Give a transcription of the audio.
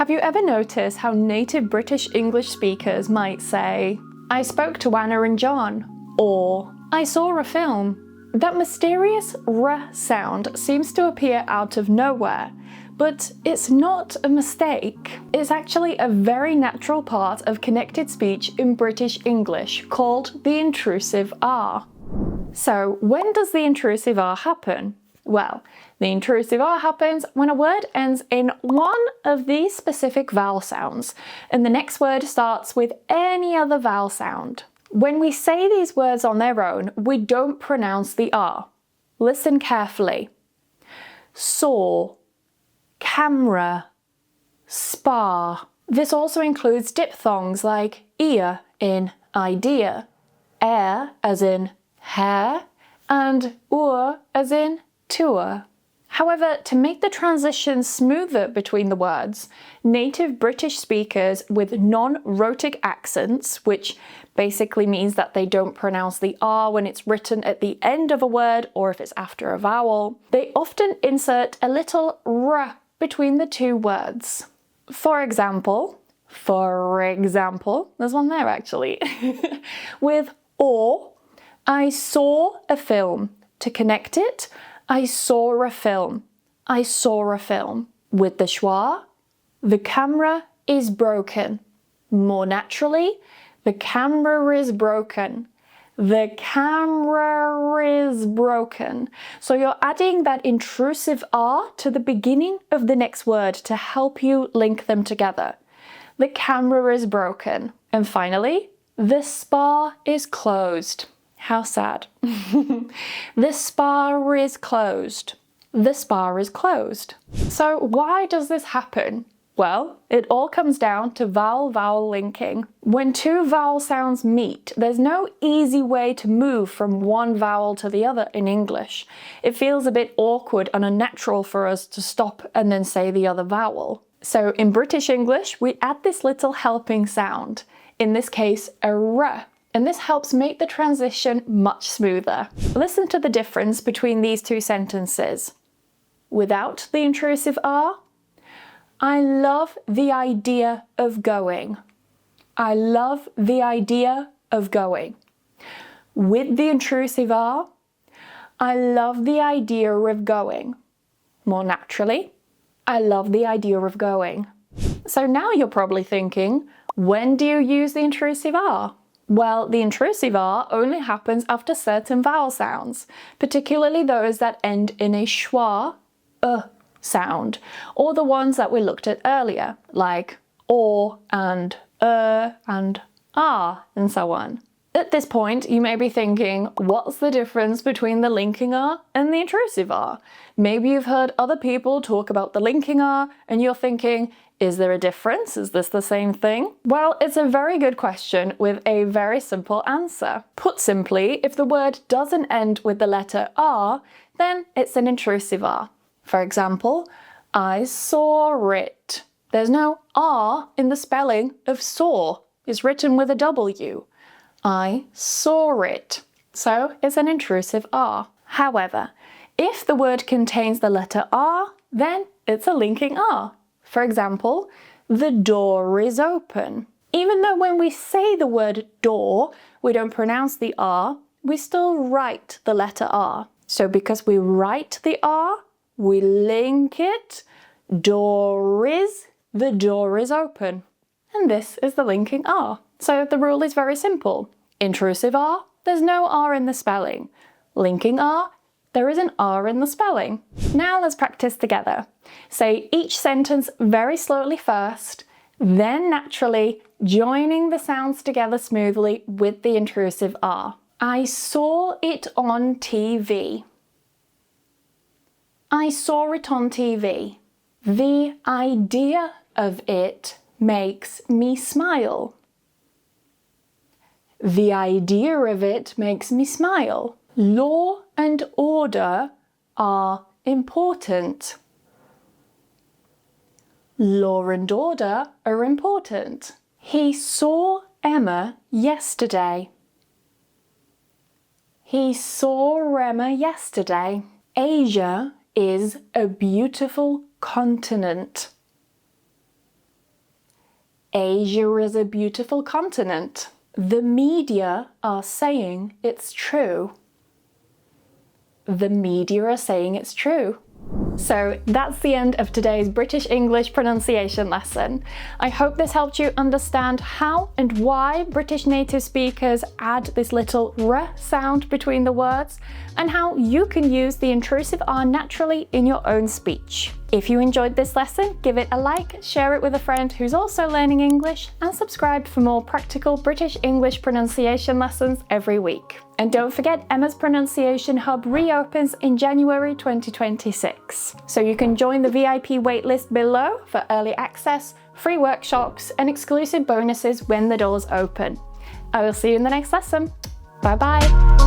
Have you ever noticed how native British English speakers might say, I spoke to Anna and John, or I saw a film? That mysterious R sound seems to appear out of nowhere, but it's not a mistake. It's actually a very natural part of connected speech in British English called the intrusive R. So when does the intrusive R happen? Well, the intrusive R happens when a word ends in one of these specific vowel sounds, and the next word starts with any other vowel sound. When we say these words on their own, we don't pronounce the R. Listen carefully. Saw, camera, spa. This also includes diphthongs like ear in idea, air as in hair, and as in tour. However, to make the transition smoother between the words, native British speakers with non-rhotic accents, which basically means that they don't pronounce the R when it's written at the end of a word or if it's after a vowel, they often insert a little R between the two words. For example, there's one there actually, with or, I saw a film. To connect it, I saw a film. I saw a film. With the schwa, the camera is broken. More naturally, the camera is broken. The camera is broken. So you're adding that intrusive R to the beginning of the next word to help you link them together. The camera is broken. And finally, the spa is closed. How sad. The spa is closed. The spa is closed. So why does this happen? Well, it all comes down to vowel-vowel linking. When two vowel sounds meet, there's no easy way to move from one vowel to the other in English. It feels a bit awkward and unnatural for us to stop and then say the other vowel. So in British English, we add this little helping sound. In this case, a R. And this helps make the transition much smoother. Listen to the difference between these two sentences. Without the intrusive R, I love the idea of going. I love the idea of going. With the intrusive R, I love the idea of going. More naturally, I love the idea of going. So now you're probably thinking, when do you use the intrusive R? Well, the intrusive R only happens after certain vowel sounds, particularly those that end in a schwa, sound, or the ones that we looked at earlier, like or and R, and so on. At this point, you may be thinking, what's the difference between the linking R and the intrusive R? Maybe you've heard other people talk about the linking R, and you're thinking, is there a difference? Is this the same thing? Well, it's a very good question with a very simple answer. Put simply, if the word doesn't end with the letter R, then it's an intrusive R. For example, I saw it. There's no R in the spelling of saw. It's written with a W. I saw it. So it's an intrusive R. However, if the word contains the letter R, then it's a linking R. For example, the door is open. Even though when we say the word door, we don't pronounce the R, we still write the letter R. So because we write the R, we link it. The door is open. And this is the linking R. So the rule is very simple. Intrusive R, there's no R in the spelling. Linking R, there is an R in the spelling. Now let's practice together. Say each sentence very slowly first, then naturally joining the sounds together smoothly with the intrusive R. I saw it on TV. I saw it on TV. The idea of it makes me smile. The idea of it makes me smile. Law and order are important. Law and order are important. He saw Emma yesterday. He saw Emma yesterday. Asia is a beautiful continent. Asia is a beautiful continent. The media are saying it's true. The media are saying it's true. So that's the end of today's British English pronunciation lesson. I hope this helped you understand how and why British native speakers add this little r sound between the words, and how you can use the intrusive R naturally in your own speech. If you enjoyed this lesson, give it a like, share it with a friend who's also learning English, and subscribe for more practical British English pronunciation lessons every week. And don't forget, Emma's Pronunciation Hub reopens in January 2026. So you can join the VIP waitlist below for early access, free workshops, and exclusive bonuses when the doors open. I will see you in the next lesson. Bye bye!